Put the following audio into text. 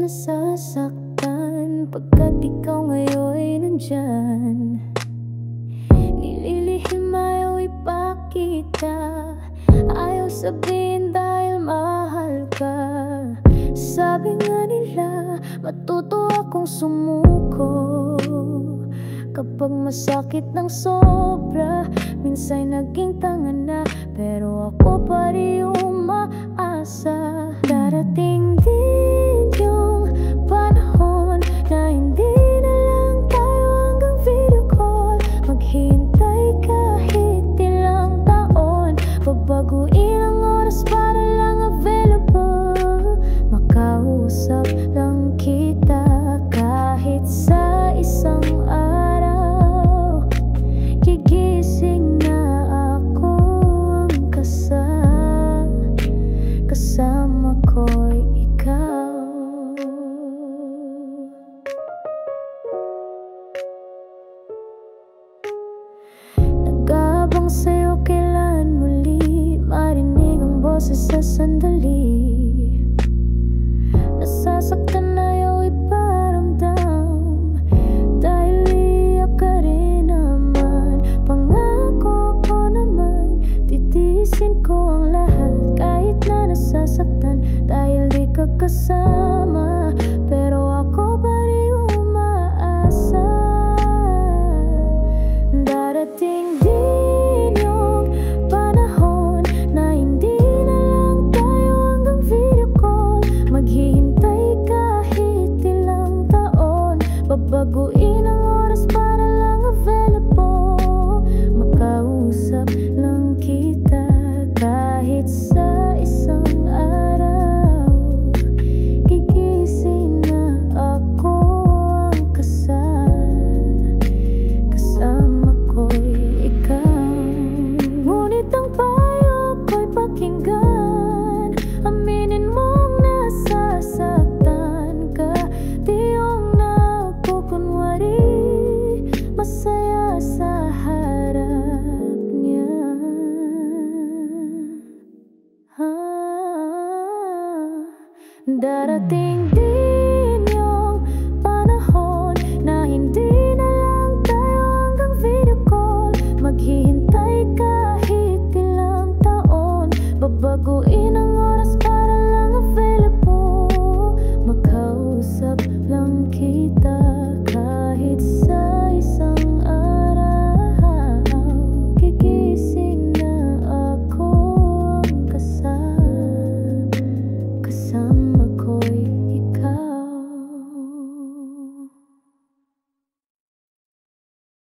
nasasaktan pagkat ikaw ngayon'y nandyan. Nililihim ayaw ipakita, ayaw sabihin dahil mahal ka. Sabi nga nila, matuto akong sumuko kapag masakit ng sobra. Minsan naging tanga na, pero ako pa rin umaasa. Darating din yung panahon na hindi na lang tayo hanggang video call. Maghintay kahit ilang taon, babaguin ang oras para lang available. Makausap lang kita kahit sa isang araw. Gigising na ako ang kasama ko'y ikaw. Nag-aabang sa'yo kailan muli marinig ang boses sa sandali. Nasasaktan ayaw iparamdam dahil iyak ka rin naman. Pangako ko naman, titiisin ko ang lahat kahit na nasasaktan dahil di ka kasama. Pero ako pa rin umaasa. Darating din yung panahon na hindi na lang tayo hanggang video call. Maghihintay kahit ilang taon, babaguin ang oras para lang available. Makausap lang kita kahit sa isang araw. Gigising na ako ang kasama ko'y ikaw. Ngunit ang payo ko'y pakinggan, aminin mong nasasaktan ka. Di yung nagkukunwari, masaya sa harap niya. Darating din